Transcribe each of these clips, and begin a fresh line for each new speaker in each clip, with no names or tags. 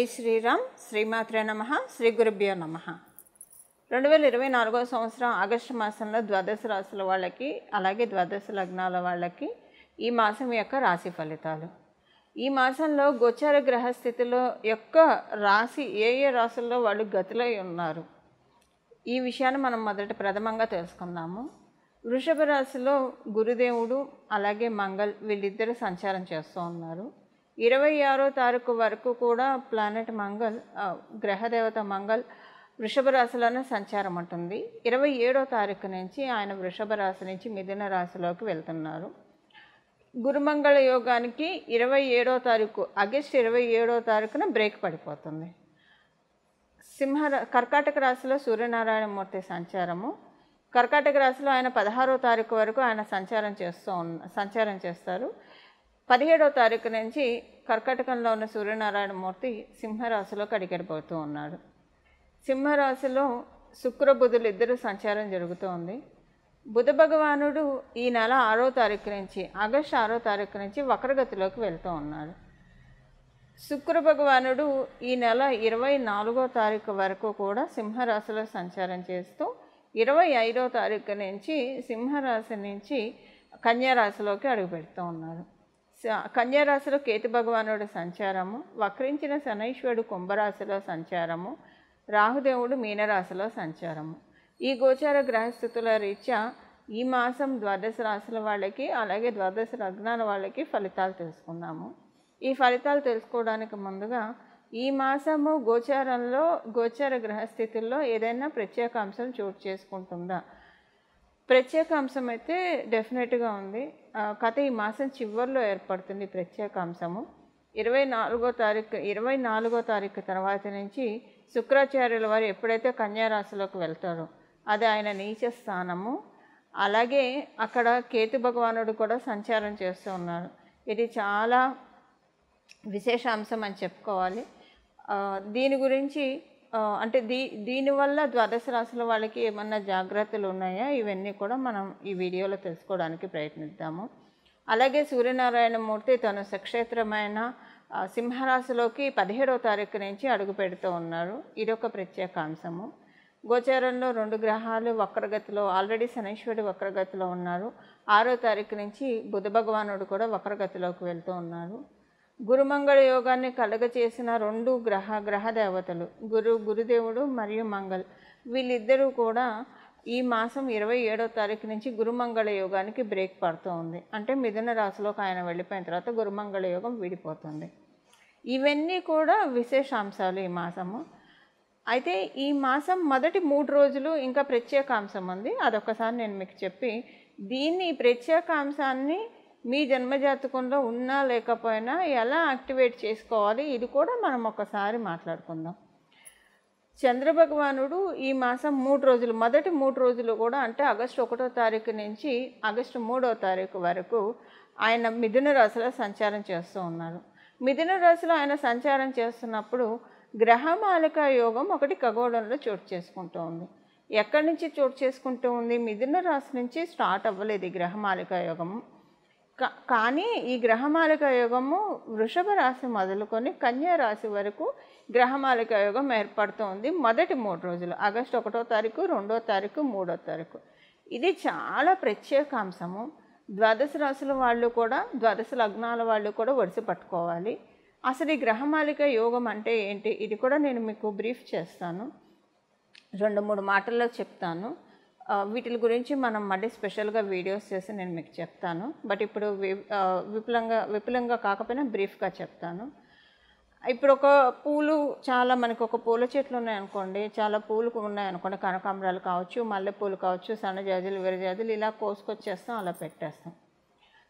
జై శ్రీరామ్. శ్రీమాత్రే నమః. శ్రీ గురుభ్యో నమః. 2024 సంవత్సరం ఆగస్టు మాసంలో ద్వాదశ రాశుల వాళ్ళకి అలాగే ద్వాదశ లగ్నాల వాళ్ళకి ఈ మాసం యొక్క రాశి ఫలితాలు. ఈ మాసంలో గోచార గ్రహస్థితిలో యొక్క రాశి ఏ రాశుల్లో వాళ్ళు గతులై ఉన్నారు, ఈ విషయాన్ని మనం ప్రథమంగా తెలుసుకుందాము. వృషభ రాశిలో గురుదేవుడు అలాగే మంగళ్ వీళ్ళిద్దరు సంచారం చేస్తూ ఉన్నారు. 26వ తారీఖు వరకు కూడా ప్లానెట్ మంగళ్, గ్రహదేవత మంగళ్ వృషభ రాశిలోనే సంచారం ఉంటుంది. 27వ తారీఖు నుంచి ఆయన వృషభ రాశి నుంచి మిథున రాశిలోకి వెళ్తున్నారు. గురుమంగళ యోగానికి 27వ తారీఖు ఆగస్టు 27వ తారీఖున బ్రేక్ పడిపోతుంది. కర్కాటక రాశిలో సూర్యనారాయణమూర్తి సంచారము. కర్కాటక రాశిలో ఆయన 16వ తారీఖు వరకు ఆయన సంచారం చేస్తారు. 17వ తారీఖు నుంచి కర్కాటకంలో ఉన్న సూర్యనారాయణమూర్తి సింహరాశిలోకి అడిగడిపోతూ ఉన్నాడు. సింహరాశిలో శుక్ర బుధులు ఇద్దరు సంచారం జరుగుతోంది. బుధ భగవానుడు ఈ నెల 6వ తారీఖు నుంచి ఆగస్టు 6వ తారీఖు నుంచి వక్రగతిలోకి వెళ్తూ ఉన్నాడు. శుక్ర భగవానుడు ఈ నెల 24వ తారీఖు వరకు కూడా సింహరాశిలో సంచారం చేస్తూ 25వ తారీఖు నుంచి సింహరాశి నుంచి కన్యారాశిలోకి అడుగుపెడుతూ ఉన్నారు. కన్యారాశిలో కేతు భగవానుడు సంచారము, వక్రించిన శనైశ్వరుడు కుంభరాశిలో సంచారము, రాహుదేవుడు మీనరాశిలో సంచారము. ఈ గోచార గ్రహస్థితుల రీత్యా ఈ మాసం ద్వాదశ రాశుల వాళ్ళకి అలాగే ద్వాదశ లగ్నాల వాళ్ళకి ఫలితాలు తెలుసుకుందాము. ఈ ఫలితాలు తెలుసుకోవడానికి ముందుగా ఈ మాసము గోచార గ్రహస్థితుల్లో ఏదైనా ప్రత్యేక అంశం చోటు చేసుకుంటుందా? ప్రత్యేక అంశం అయితే డెఫినెట్గా ఉంది. కథ ఈ మాసం చివరిలో ఏర్పడుతుంది ప్రత్యేక అంశము. 24వ తారీఖు తర్వాత నుంచి శుక్రాచార్యుల వారు ఎప్పుడైతే కన్యారాశిలోకి వెళ్తారో అది ఆయన నీచ స్థానము. అలాగే అక్కడ కేతు భగవానుడు కూడా సంచారం చేస్తూ ఉన్నారు. ఇది చాలా విశేష అంశం అని చెప్పుకోవాలి. దీని గురించి అంటే దీనివల్ల ద్వాదశ రాశుల వాళ్ళకి ఏమన్నా జాగ్రత్తలు ఉన్నాయా, ఇవన్నీ కూడా మనం ఈ వీడియోలో తెలుసుకోవడానికి ప్రయత్నిద్దాము. అలాగే సూర్యనారాయణమూర్తి తన సక్షేత్రమైన సింహరాశిలోకి 17వ తారీఖు నుంచి అడుగు పెడుతూ ఉన్నారు. ఇదొక ప్రత్యేక అంశము. గోచారంలో 2 గ్రహాలు వక్రగతిలో, ఆల్రెడీ శనైశ్వరుడు వక్రగతిలో ఉన్నారు. 6వ తారీఖు నుంచి బుధ భగవానుడు కూడా వక్రగతిలోకి వెళ్తూ ఉన్నారు. గురుమంగళ యోగాన్ని కలగచేసిన 2 గ్రహ దేవతలు గురుదేవుడు మరియు మంగళ్ వీళ్ళిద్దరూ కూడా ఈ మాసం 27వ తారీఖు నుంచి గురుమంగళ యోగానికి బ్రేక్ పడుతూ ఉంది. అంటే మిథున రాశిలోకి ఆయన వెళ్ళిపోయిన తర్వాత గురుమంగళ యోగం విడిపోతుంది. ఇవన్నీ కూడా విశేషాంశాలు ఈ మాసము. అయితే ఈ మాసం మొదటి 3 రోజులు ఇంకా ప్రత్యేక అంశం ఉంది. అదొకసారి నేను మీకు చెప్పి ఈ ప్రత్యేక అంశాన్ని మీ జన్మజాతకంలో ఉన్నా లేకపోయినా ఎలా యాక్టివేట్ చేసుకోవాలి ఇది కూడా మనం ఒకసారి మాట్లాడుకుందాం. చంద్రభగవానుడు ఈ మాసం 3 రోజులు, మొదటి 3 రోజులు కూడా అంటే ఆగస్టు 1వ తారీఖు నుంచి ఆగస్టు 3వ తారీఖు వరకు ఆయన మిథున రాశిలో సంచారం చేస్తూ ఉన్నారు. మిథున రాశిలో ఆయన సంచారం చేస్తున్నప్పుడు గ్రహమాలిక యోగం ఒకటి ఖగోళంలో చోటు చేసుకుంటూ ఉంది. ఎక్కడి నుంచి చోటు చేసుకుంటూ ఉంది? మిథున రాశి నుంచి స్టార్ట్ అవ్వలేదు ఈ గ్రహమాలిక యోగము. కానీ ఈ గ్రహమాలిక యోగము వృషభ రాశి మొదలుకొని కన్యా రాశి వరకు గ్రహమాలిక యోగం ఏర్పడుతుంది. మొదటి 3 రోజులు ఆగస్టు 1వ తారీఖు, 2వ తారీఖు, 3వ తారీఖు. ఇది చాలా ప్రత్యేక అంశము. ద్వాదశ రాశుల వాళ్ళు కూడా, ద్వాదశ లగ్నాల వాళ్ళు కూడా ఒడిసి పట్టుకోవాలి. అసలు ఈ గ్రహమాలిక యోగం అంటే ఏంటి, ఇది కూడా నేను మీకు బ్రీఫ్ చేస్తాను, 2-3 మాటల్లో చెప్తాను. వీటి గురించి మనం మళ్ళీ స్పెషల్గా వీడియోస్ చేసి నేను మీకు చెప్తాను. బట్ ఇప్పుడు విపులంగా కాకపోయినా బ్రీఫ్గా చెప్తాను. ఇప్పుడు మనకు ఒక పూల చెట్లు ఉన్నాయనుకోండి, చాలా పూలు ఉన్నాయనుకోండి, కనకాంబరాలు కావచ్చు, మల్లెపూలు కావచ్చు, సన్నజాజులు, విరజాజులు ఇలా కోసుకొచ్చేస్తాం, అలా పెట్టేస్తాం.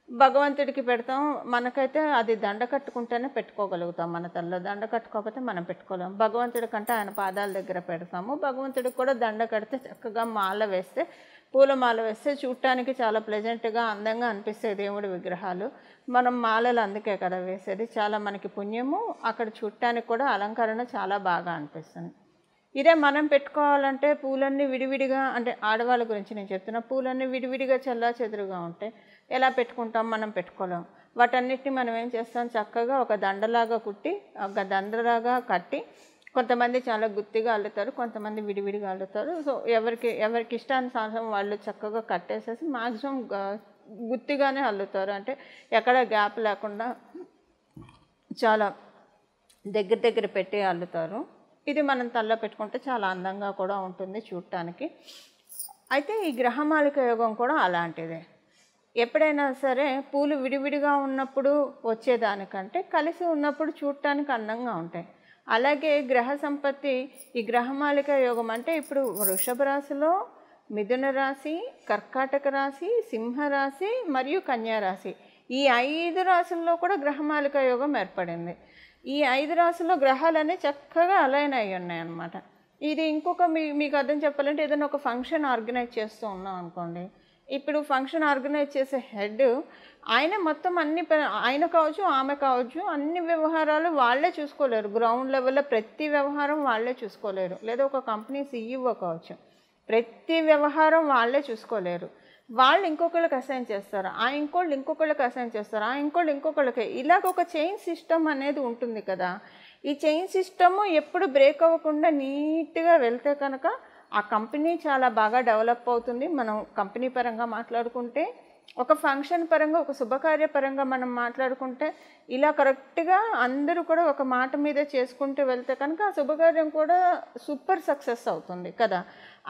భగవంతుడికి పెడతాం. మనకైతే అది దండ కట్టుకుంటేనే పెట్టుకోగలుగుతాం. మన తలలో దండ కట్టుకోకపోతే మనం పెట్టుకోలేము. భగవంతుడి కంటే ఆయన పాదాల దగ్గర పెడతాము. భగవంతుడికి కూడా దండ కడితే చక్కగా పూల మాల వేస్తే చూడటానికి చాలా ప్లెజెంట్గా, అందంగా అనిపిస్తాయి దేవుడి విగ్రహాలు. మనం మాలలు అందుకే కదా వేసేది. చాలా మనకి పుణ్యము. అక్కడ చూడటానికి కూడా అలంకరణ చాలా బాగా అనిపిస్తుంది. ఇదే మనం పెట్టుకోవాలంటే పూలన్నీ విడివిడిగా, అంటే ఆడవాళ్ళ గురించి నేను చెప్తున్నా, పూలన్నీ విడివిడిగా చెల్లా చెదురుగా ఉంటాయి. ఎలా పెట్టుకుంటాం? మనం పెట్టుకోలేం. వాటన్నిటిని మనం ఏం చేస్తాం, చక్కగా ఒక దండలాగా కుట్టి, ఒక దండలాగా కట్టి, కొంతమంది చాలా గుత్తిగా అల్లుతారు, కొంతమంది విడివిడిగా అల్లుతారు. సో ఎవరికి ఇష్టానుసారం వాళ్ళు చక్కగా కట్టేసేసి మ్యాక్సిమం గుత్తిగానే అల్లుతారు. అంటే ఎక్కడ గ్యాప్ లేకుండా చాలా దగ్గర పెట్టి అల్లుతారు. ఇది మనం తలలో పెట్టుకుంటే చాలా అందంగా కూడా ఉంటుంది చూడటానికి. అయితే ఈ గ్రహమాలిక యోగం కూడా అలాంటిదే. ఎప్పుడైనా సరే పూలు విడివిడిగా ఉన్నప్పుడు వచ్చేదానికంటే కలిసి ఉన్నప్పుడు చూడటానికి అందంగా ఉంటాయి. అలాగే గ్రహ సంపత్తి, ఈ గ్రహమాలిక యోగం అంటే ఇప్పుడు వృషభ రాశిలో, మిథున రాశి, కర్కాటక రాశి, సింహరాశి మరియు కన్యా రాశి, ఈ 5 రాశుల్లో కూడా గ్రహమాలిక యోగం ఏర్పడింది. ఈ 5 రాశుల్లో గ్రహాలన్నీ చక్కగా అలైన్ అయ్యి ఉన్నాయి అన్నమాట. ఇది ఇంకొక మీకు అర్థం చెప్పాలంటే, ఏదైనా ఒక ఫంక్షన్ ఆర్గనైజ్ చేస్తూ ఉన్నాం అనుకోండి. ఇప్పుడు ఫంక్షన్ ఆర్గనైజ్ చేసే హెడ్ ఆయన మొత్తం ఆయన కావచ్చు, ఆమె కావచ్చు, అన్ని వ్యవహారాలు వాళ్ళే చూసుకోలేరు. గ్రౌండ్ లెవెల్లో ప్రతి వ్యవహారం వాళ్ళే చూసుకోలేరు. లేదా ఒక కంపెనీ CEO కావచ్చు, ప్రతి వ్యవహారం వాళ్ళే చూసుకోలేరు. వాళ్ళు ఇంకొకళ్ళకి అసైన్ చేస్తారు, ఆ ఇంకోళ్ళు ఇంకొకళ్ళకి అసైన్ చేస్తారు, ఆ ఇంకోళ్ళు ఇంకొకళ్ళకి. ఇలాగ ఒక చైన్ సిస్టమ్ అనేది ఉంటుంది కదా. ఈ చైన్ సిస్టము ఎప్పుడు బ్రేక్ అవ్వకుండా నీట్గా వెళ్తే కనుక ఆ కంపెనీ చాలా బాగా డెవలప్ అవుతుంది. మనం కంపెనీ పరంగా మాట్లాడుకుంటే, ఒక ఫంక్షన్ పరంగా, ఒక శుభకార్య పరంగా మనం మాట్లాడుకుంటే, ఇలా కరెక్ట్గా అందరూ కూడా ఒక మాట మీద చేసుకుంటూ వెళ్తే కనుక ఆ శుభకార్యం కూడా సూపర్ సక్సెస్ అవుతుంది కదా.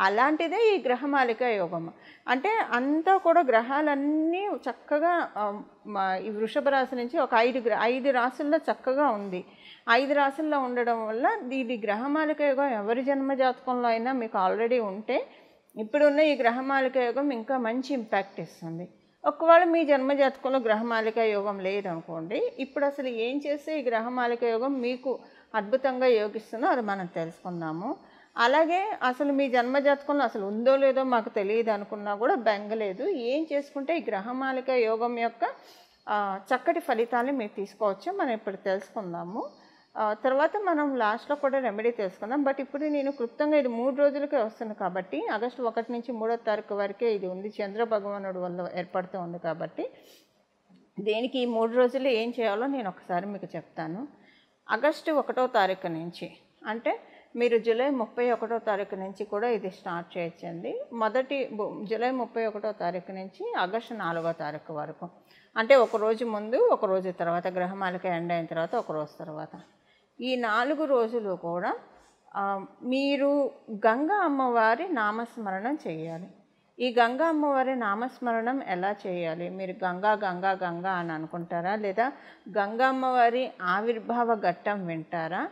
అలాంటిదే ఈ గ్రహమాలిక యోగం. అంటే అంతా కూడా గ్రహాలన్నీ చక్కగా ఈ వృషభ రాశి నుంచి ఒక 5 రాశుల్లో చక్కగా ఉంది. 5 రాశుల్లో ఉండడం వల్ల ఇది గ్రహమాలిక యోగం ఎవరి జన్మజాతకంలో అయినా మీకు ఆల్రెడీ ఉంటే, ఇప్పుడున్న ఈ గ్రహమాలిక యోగం ఇంకా మంచి ఇంపాక్ట్ ఇస్తుంది. ఒకవేళ మీ జన్మజాతకంలో గ్రహమాలిక యోగం లేదనుకోండి, ఇప్పుడు అసలు ఏం చేస్తే ఈ గ్రహమాలిక యోగం మీకు అద్భుతంగా యోగిస్తుందో అది మనం తెలుసుకుందాము. అలాగే అసలు మీ జన్మజాతకంలో అసలు ఉందో లేదో మాకు తెలియదు అనుకున్నా కూడా బెంగలేదు. ఏం చేసుకుంటే ఈ గ్రహమాలిక యోగం యొక్క చక్కటి ఫలితాన్ని మీరు తీసుకోవచ్చు, మనం ఇప్పుడు తెలుసుకుందాము. తర్వాత మనం లాస్ట్లో కూడా రెమెడీ తెలుసుకుందాం. బట్ ఇప్పుడు నేను క్లుప్తంగా ఇది 3 రోజులకే వస్తుంది కాబట్టి, ఆగస్టు 1 నుంచి 3వ తారీఖు వరకే ఇది ఉంది. చంద్ర భగవానుడు వల్ల ఏర్పడుతూ ఉంది కాబట్టి, దేనికి ఈ 3 రోజులు ఏం చేయాలో నేను ఒకసారి మీకు చెప్తాను. ఆగస్టు 1వ తారీఖు నుంచి, అంటే మీరు జూలై 31వ తారీఖు నుంచి కూడా ఇది స్టార్ట్ చేయొచ్చండి. జూలై 31వ తారీఖు నుంచి ఆగస్టు 4వ తారీఖు వరకు, అంటే ఒక రోజు ముందు, ఒక రోజు తర్వాత, గ్రహమాలిక ఎండ్ అయిన తర్వాత ఒక రోజు తర్వాత, ఈ 4 రోజులు కూడా మీరు గంగా అమ్మవారి నామస్మరణం చేయాలి. ఈ గంగా అమ్మవారి నామస్మరణం ఎలా చేయాలి? మీరు గంగా గంగా గంగా అని అనుకుంటారా? లేదా గంగా అమ్మవారి ఆవిర్భావ ఘట్టం వింటారా?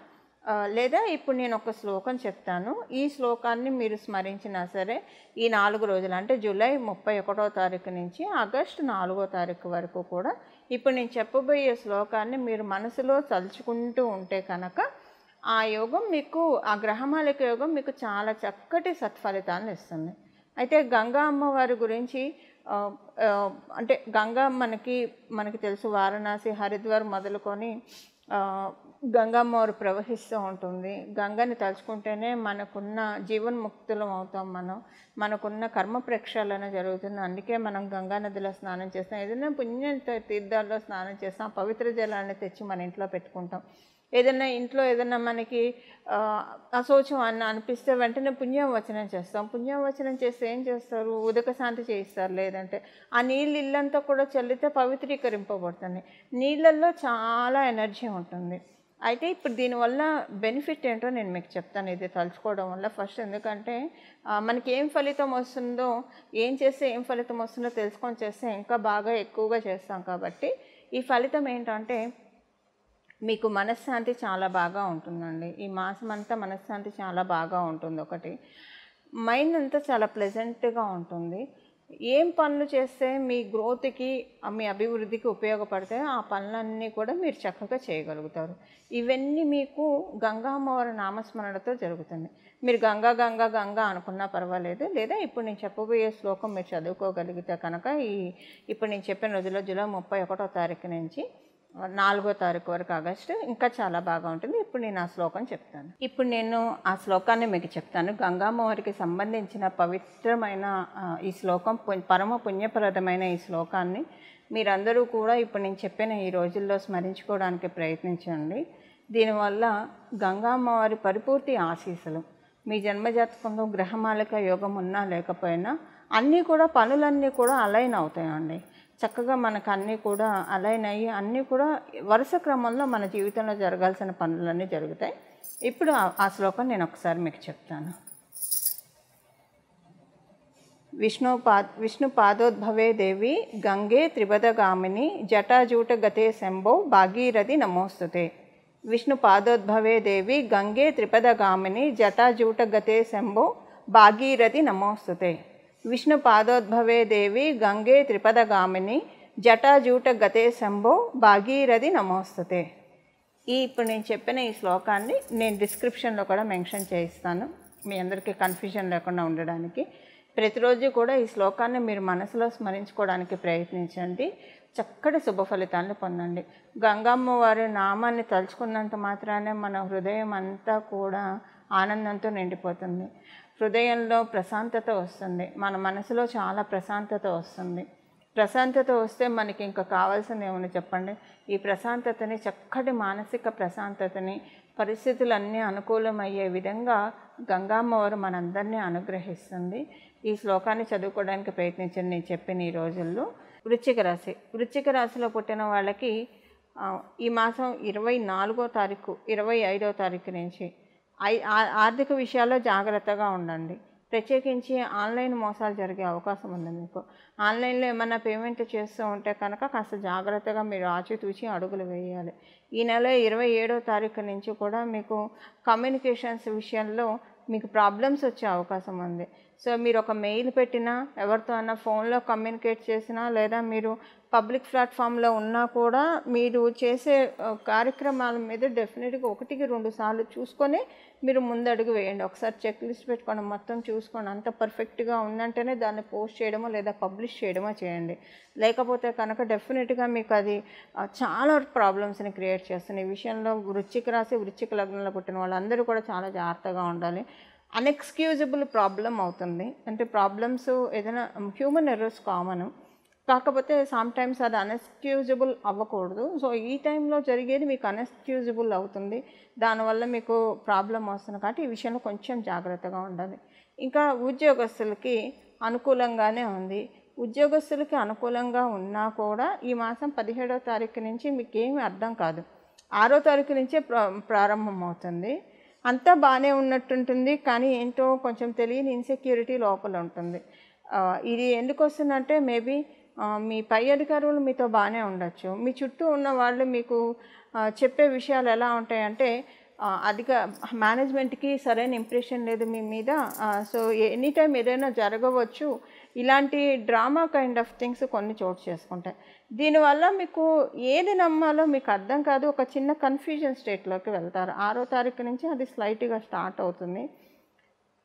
లేదా ఇప్పుడు నేను ఒక శ్లోకం చెప్తాను, ఈ శ్లోకాన్ని మీరు స్మరించినా సరే ఈ 4 రోజులు, అంటే జూలై 31వ తారీఖు నుంచి ఆగస్టు 4వ తారీఖు వరకు కూడా ఇప్పుడు నేను చెప్పబోయే శ్లోకాన్ని మీరు మనసులో తలుచుకుంటూ ఉంటే కనుక ఆ యోగం మీకు, ఆ గ్రహమాలిక యోగం మీకు చాలా చక్కటి సత్ఫలితాన్ని ఇస్తుంది. అయితే గంగా అమ్మవారి గురించి అంటే గంగా మనకి తెలుసు, వారణాసి, హరిద్వార్ మొదలుకొని గంగమ్మవారు ప్రవహిస్తూ ఉంటుంది. గంగని తలుచుకుంటేనే మనకున్న జీవన్ముక్తులం అవుతాం. మనకున్న కర్మ ప్రక్షాళన జరుగుతుంది. అందుకే మనం గంగా నదిలో స్నానం చేస్తాం. ఏదైనా పుణ్య తీర్థాల్లో స్నానం చేస్తాం, పవిత్ర జలాన్ని తెచ్చి మన ఇంట్లో పెట్టుకుంటాం. ఇంట్లో ఏదైనా మనకి అశౌచం అనిపిస్తే వెంటనే పుణ్యవచనం చేస్తాం. పుణ్యవచనం చేస్తే ఏం చేస్తారు? ఉదక శాంతి చేయిస్తారు. లేదంటే ఆ నీళ్ళు ఇల్లంతా కూడా చల్లితే పవిత్రీకరింపబడుతుంది. నీళ్ళల్లో చాలా ఎనర్జీ ఉంటుంది. అయితే ఇప్పుడు దీనివల్ల బెనిఫిట్ ఏంటో నేను మీకు చెప్తాను, ఇది తలుచుకోవడం వల్ల. ఫస్ట్ ఎందుకంటే మనకి ఏం ఫలితం వస్తుందో, ఏం చేస్తే ఏం ఫలితం వస్తుందో తెలుసుకొని చేస్తే ఇంకా బాగా ఎక్కువగా చేస్తాం. కాబట్టి ఈ ఫలితం ఏంటంటే మీకు మనశ్శాంతి చాలా బాగా ఉంటుందండి. ఈ మాసం అంతా మనశ్శాంతి చాలా బాగా ఉంటుంది. ఒకటి, మైండ్ అంతా చాలా ప్లెజెంట్గా ఉంటుంది. ఏం పనులు చేస్తే మీ గ్రోత్కి, మీ అభివృద్ధికి ఉపయోగపడితే ఆ పనులన్నీ కూడా మీరు చక్కగా చేయగలుగుతారు. ఇవన్నీ మీకు గంగా అమ్మవారి నామస్మరణతో జరుగుతుంది. మీరు గంగా గంగా గంగా అనుకున్నా పర్వాలేదు, లేదా ఇప్పుడు నేను చెప్పబోయే శ్లోకం మీరు చదువుకోగలిగితే కనుక ఇప్పుడు నేను చెప్పిన రోజుల్లో జూలై 31వ తారీఖు నుంచి 4వ తారీఖు వరకు ఆగస్టు ఇంకా చాలా బాగా ఉంటుంది. ఇప్పుడు నేను ఆ శ్లోకం చెప్తాను. ఇప్పుడు నేను ఆ శ్లోకాన్ని మీకు చెప్తాను. గంగామ్మవారికి సంబంధించిన పవిత్రమైన ఈ శ్లోకం, పరమ పుణ్యప్రదమైన ఈ శ్లోకాన్ని మీరందరూ కూడా ఇప్పుడు నేను చెప్పిన ఈ రోజుల్లో స్మరించుకోవడానికి ప్రయత్నించండి. దీనివల్ల గంగామ్మవారి పరిపూర్తి ఆశీస్సులు మీ జన్మజాతకంలో గ్రహమాలిక యోగం ఉన్నా లేకపోయినా అన్నీ కూడా పనులన్నీ కూడా అలైన్ అవుతాయండి. చక్కగా మనకు అన్నీ కూడా అలైన్ అయ్యి అన్నీ కూడా వరుస క్రమంలో మన జీవితంలో జరగాల్సిన పనులన్నీ జరుగుతాయి. ఇప్పుడు ఆ శ్లోకం నేను ఒకసారి మీకు చెప్తాను. విష్ణు పాదోద్భవే దేవి గంగే త్రిపదగామిని జటాజూట గతే శంభో భాగీరథి నమోస్తుతే. విష్ణు పాదోద్భవే దేవి గంగే త్రిపదగామిని జటాజూట గతే శంభో భాగీరథి నమోస్తుతే. విష్ణు పాదోద్భవే దేవి గంగే త్రిపదగామిని జటాజూట గతే శంభో భాగీరథి నమోస్తుతే. ఇప్పుడు నేను చెప్పిన ఈ శ్లోకాన్ని నేను డిస్క్రిప్షన్లో కూడా మెన్షన్ చేయిస్తాను, మీ అందరికీ కన్ఫ్యూజన్ లేకుండా ఉండడానికి. ప్రతిరోజు కూడా ఈ శ్లోకాన్ని మీరు మనసులో స్మరించుకోవడానికి ప్రయత్నించండి. చక్కటి శుభ ఫలితాలను పొందండి. గంగమ్మ వారి నామాన్ని తలుచుకున్నంత మాత్రానే మన హృదయం అంతా కూడా ఆనందంతో నిండిపోతుంది. హృదయంలో ప్రశాంతత వస్తుంది, మన మనసులో చాలా ప్రశాంతత వస్తుంది. ప్రశాంతత వస్తే మనకి ఇంకా కావాల్సింది ఏమని చెప్పండి? ఈ ప్రశాంతతని, చక్కటి మానసిక ప్రశాంతతని, పరిస్థితులన్నీ అనుకూలమయ్యే విధంగా గంగామ్మవారు మనందరినీ అనుగ్రహిస్తుంది. ఈ శ్లోకాన్ని చదువుకోవడానికి ప్రయత్నించండి నేను చెప్పిన ఈ రోజుల్లో. వృశ్చిక రాశి. వృశ్చిక రాశిలో పుట్టిన వాళ్ళకి ఈ మాసం 24వ తారీఖు 25వ తారీఖు నుంచి ఆర్థిక విషయాల్లో జాగ్రత్తగా ఉండండి. ప్రత్యేకించి ఆన్లైన్ మోసాలు జరిగే అవకాశం ఉంది మీకు. ఆన్లైన్లో ఏమన్నా పేమెంట్ చేస్తూ ఉంటే కనుక కాస్త జాగ్రత్తగా మీరు ఆచితూచి అడుగులు వేయాలి. ఈ నెల 27వ తారీఖు నుంచి కూడా మీకు కమ్యూనికేషన్స్ విషయంలో మీకు ప్రాబ్లమ్స్ వచ్చే అవకాశం ఉంది. సో మీరు ఒక మెయిల్ పెట్టినా, ఎవరితో అన్నా ఫోన్లో కమ్యూనికేట్ చేసినా, లేదా మీరు పబ్లిక్ ప్లాట్ఫామ్లో ఉన్నా కూడా మీరు చేసే కార్యక్రమాల మీద డెఫినెట్గా 1-2 సార్లు చూసుకొని మీరు ముందడుగు వేయండి. ఒకసారి చెక్ లిస్ట్ పెట్టుకోండి, మొత్తం చూసుకోండి. అంత పర్ఫెక్ట్గా ఉందంటేనే దాన్ని పోస్ట్ చేయడమో లేదా పబ్లిష్ చేయడమో చేయండి. లేకపోతే కనుక డెఫినెట్గా మీకు అది చాలా ప్రాబ్లమ్స్ని క్రియేట్ చేస్తుంది. ఈ విషయంలో వృశ్చిక రాశి, వృశ్చిక లగ్నంలో పుట్టిన వాళ్ళందరూ కూడా చాలా జాగ్రత్తగా ఉండాలి. అన్ఎక్స్క్యూజబుల్ ప్రాబ్లం అవుతుంది. అంటే ప్రాబ్లమ్స్ ఏదైనా హ్యూమన్ ఎర్రర్స్ కామన్, కాకపోతే సమ్టైమ్స్ అది అన్ఎక్స్క్యూజబుల్ అవ్వకూడదు. సో ఈ టైంలో జరిగేది మీకు అన్ఎక్స్క్యూజబుల్ అవుతుంది, దానివల్ల మీకు ప్రాబ్లం వస్తుంది. కాబట్టి ఈ విషయంలో కొంచెం జాగ్రత్తగా ఉండాలి. ఇంకా ఉద్యోగస్తులకి అనుకూలంగానే ఉంది. ఉద్యోగస్తులకి అనుకూలంగా ఉన్నా కూడా ఈ మాసం 17వ తారీఖు నుంచి మీకు ఏమీ అర్థం కాదు. 6వ తారీఖు నుంచే ప్రారంభమవుతుంది. అంతా బాగానే ఉన్నట్టుంటుంది, కానీ ఏంటో కొంచెం తెలియని ఇన్సెక్యూరిటీ లోపల ఉంటుంది. ఇది ఎందుకు వస్తుందంటే మేబీ మీ పై అధికారులు మీతో బాగానే ఉండొచ్చు, మీ చుట్టూ ఉన్న వాళ్ళు మీకు చెప్పే విషయాలు ఎలా ఉంటాయంటే అధిక మేనేజ్మెంట్కి సరైన ఇంప్రెషన్ లేదు మీ మీద. సో ఎనీ టైం ఏదైనా జరగవచ్చు. ఇలాంటి డ్రామా కైండ్ ఆఫ్ థింగ్స్ కొన్ని చోటు చేసుకుంటాయి. దీనివల్ల మీకు ఏది నమ్మాలో మీకు అర్థం కాదు, ఒక చిన్న కన్ఫ్యూజన్ స్టేట్లోకి వెళ్తారు. 6వ తారీఖు నుంచి అది స్లైట్గా స్టార్ట్ అవుతుంది.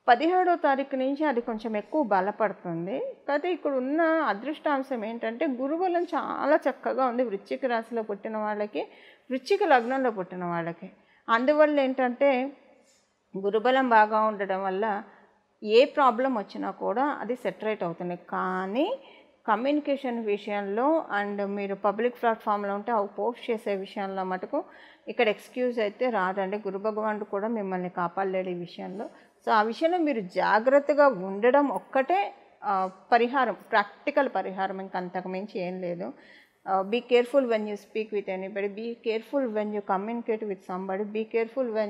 17వ తారీఖు నుంచి అది కొంచెం ఎక్కువ బలపడుతుంది. కాకపోతే ఇక్కడ ఉన్న అదృష్టాంశం ఏంటంటే గురుబలం చాలా చక్కగా ఉంది వృశ్చిక రాశిలో పుట్టిన వాళ్ళకి, వృశ్చిక లగ్నంలో పుట్టిన వాళ్ళకి. అందువల్ల ఏంటంటే గురుబలం బాగా ఉండడం వల్ల ఏ ప్రాబ్లం వచ్చినా కూడా అది సెటరేట్ అవుతుంది. కానీ కమ్యూనికేషన్ విషయంలో అండ్ మీరు పబ్లిక్ ప్లాట్ఫామ్లో ఉంటే అవి పోస్ట్ చేసే విషయంలో మటుకు ఇక్కడ ఎక్స్క్యూజ్ అయితే రాదండి. గురు భగవానుడు కూడా మిమ్మల్ని కాపాడలేడు ఈ విషయంలో. సో ఆ విషయంలో మీరు జాగ్రత్తగా ఉండడం ఒక్కటే పరిహారం, ప్రాక్టికల్ పరిహారం, ఇంకంతకు మించి ఏం లేదు. Be careful when you speak with anybody, be careful when you communicate with somebody, be careful when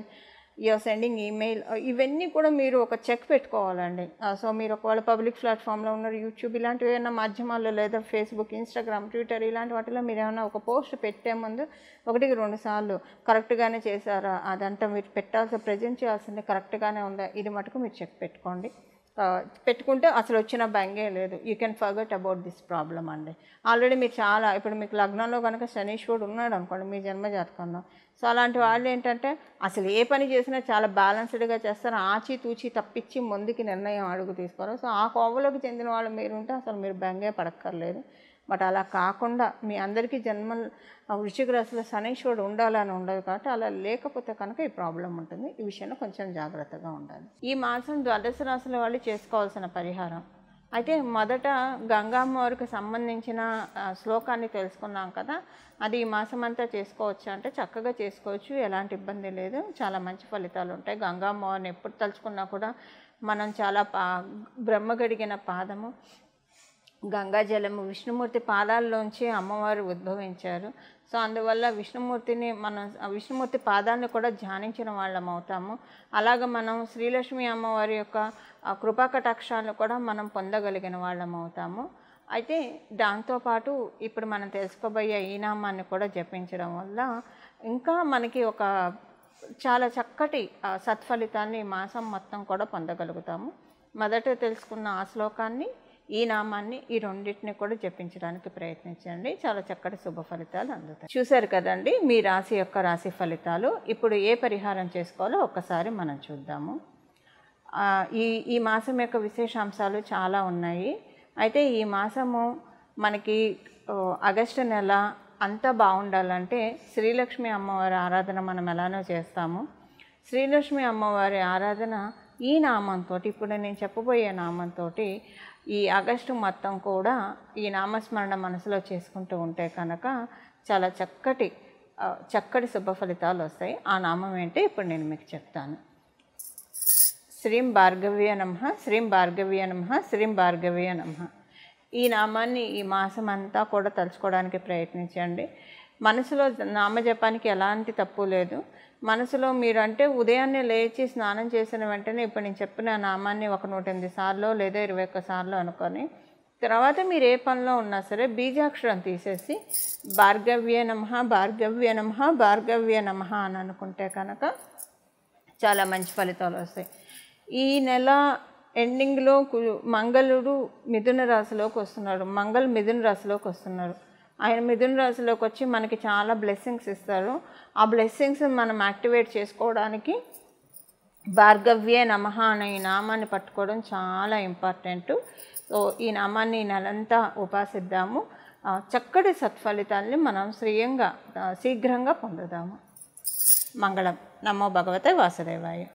you are sending email. ఇవన్నీ కూడా మీరు ఒక చెక్ పెట్టుకోవాలండి. సో మీరు ఒకవేళ పబ్లిక్ ప్లాట్ఫామ్లో ఉన్నారు, యూట్యూబ్ ఇలాంటివి ఏమైనా మాధ్యమాల్లో లేదా ఫేస్బుక్, ఇన్స్టాగ్రామ్, ట్విట్టర్ ఇలాంటి వాటిలో మీరు ఏమైనా ఒక పోస్ట్ పెట్టే ముందు 1-2 సార్లు కరెక్ట్గానే చేశారా, అదంతా మీరు పెట్టాల్సిన ప్రజెంట్ చేయాల్సింది కరెక్ట్గానే ఉందా, ఇది మటుకు మీరు చెక్ పెట్టుకోండి. పెట్టుకుంటే అసలు వచ్చిన భంగే లేదు. You can forget about this problem అండి. ఆల్రెడీ మీరు చాలా, ఇప్పుడు మీకు లగ్నంలో కనుక శనీశ్వరుడు ఉన్నాడు అనుకోండి మీ జన్మజాతకంలో, సో అలాంటి వాళ్ళు ఏంటంటే అసలు ఏ పని చేసినా చాలా బ్యాలెన్స్డ్గా చేస్తారు, ఆచితూచి తప్పించి ముందుకి నిర్ణయం అడుగు తీసుకోరు. సో ఆ కోవలోకి చెందిన వాళ్ళు మీరు ఉంటే అసలు మీరు భంగే పడక్కర్లేదు. బట్ అలా కాకుండా మీ అందరికీ వృశ్చిక రాశిలో శనీశ్వరుడు ఉండాలని ఉండదు కాబట్టి అలా లేకపోతే కనుక ఈ ప్రాబ్లం ఉంటుంది. ఈ విషయంలో కొంచెం జాగ్రత్తగా ఉండాలి. ఈ మాసం ద్వాదశ రాశుల వాళ్ళు చేసుకోవాల్సిన పరిహారం అయితే మొదట గంగామ్మవారికి సంబంధించిన శ్లోకాన్ని తెలుసుకున్నాం కదా, అది ఈ మాసం అంతా చేసుకోవచ్చు అంటే చక్కగా చేసుకోవచ్చు, ఎలాంటి ఇబ్బంది లేదు, చాలా మంచి ఫలితాలు ఉంటాయి. గంగామ్మవారిని ఎప్పుడు తలుచుకున్నా కూడా మనం చాలా బ్రహ్మగడిగిన పాదము, గంగాజలము, విష్ణుమూర్తి పాదాల్లోంచి అమ్మవారు ఉద్భవించారు. సో అందువల్ల విష్ణుమూర్తి పాదాలను కూడా ధ్యానించిన వాళ్ళం అవుతాము. అలాగ మనం శ్రీలక్ష్మి అమ్మవారి యొక్క కృపాకటాక్షాలను కూడా మనం పొందగలిగిన వాళ్ళం అవుతాము. అయితే దాంతోపాటు ఇప్పుడు మనం తెలుసుకోబోయే ఈ నామాన్ని కూడా జపించడం వల్ల ఇంకా మనకి ఒక చాలా చక్కటి సత్ఫలితాన్ని ఈ మాసం మొత్తం కూడా పొందగలుగుతాము. మొదట తెలుసుకున్న ఆ శ్లోకాన్ని, ఈ నామాన్ని, ఈ రెండింటిని కూడా జపించడానికి ప్రయత్నించండి. చాలా చక్కటి శుభ ఫలితాలు అందుతాయి. చూశారు కదండి మీ రాశి యొక్క రాశి ఫలితాలు. ఇప్పుడు ఏ పరిహారం చేసుకోవాలో ఒక్కసారి మనం చూద్దాము. ఈ మాసం యొక్క విశేషాంశాలు చాలా ఉన్నాయి. అయితే ఈ మాసము మనకి ఆగస్టు నెల అంతా బాగుండాలంటే శ్రీలక్ష్మి అమ్మవారి ఆరాధన మనం ఎలానో చేస్తాము. శ్రీలక్ష్మి అమ్మవారి ఆరాధన ఈ నామంతో, ఇప్పుడు నేను చెప్పబోయే నామంతో ఈ ఆగస్టు మొత్తం కూడా ఈ నామస్మరణ మనసులో చేసుకుంటూ ఉంటే కనుక చాలా చక్కటి శుభ ఫలితాలు వస్తాయి. ఆ నామం ఏంటో ఇప్పుడు నేను మీకు చెప్తాను. శ్రీం భార్గవ్య నమః, శ్రీం భార్గవ్య నమః, శ్రీం భార్గవ్య నమః. ఈ నామాన్ని ఈ మాసం అంతా కూడా తలుచుకోవడానికి ప్రయత్నించండి. మనసులో నామజపానికి ఎలాంటి తప్పు లేదు. మనసులో మీరు అంటే ఉదయాన్నే లేచి స్నానం చేసిన వెంటనే ఇప్పుడు నేను చెప్పిన నామాన్ని ఒక 108 సార్లు లేదా 21 సార్లు అనుకొని, తర్వాత మీరు ఏ పనిలో ఉన్నా సరే బీజాక్షరం తీసేసి భార్గవ్య నమః, భార్గవ్య నమః, భార్గవ్య నమః అని అనుకుంటే కనుక చాలా మంచి ఫలితాలు వస్తాయి. ఈ నెల ఎండింగ్లో మంగళుడు మిథున రాశిలోకి వస్తున్నాడు. మిథున రాశిలోకి వస్తున్నారు. ఆయన మిథున రాశిలోకి వచ్చి మనకి చాలా బ్లెస్సింగ్స్ ఇస్తారు. ఆ బ్లెస్సింగ్స్ మనం యాక్టివేట్ చేసుకోవడానికి భార్గవ్యే నమః అనే ఈ నామాన్ని పట్టుకోవడం చాలా ఇంపార్టెంట్. సో ఈ నామాన్ని ఈ నెలంతా ఉపాసిద్దాము. చక్కటి సత్ఫలితాన్ని మనం శీఘ్రంగా పొందుదాము. మంగళం. నమో భగవతే వాసుదేవాయ.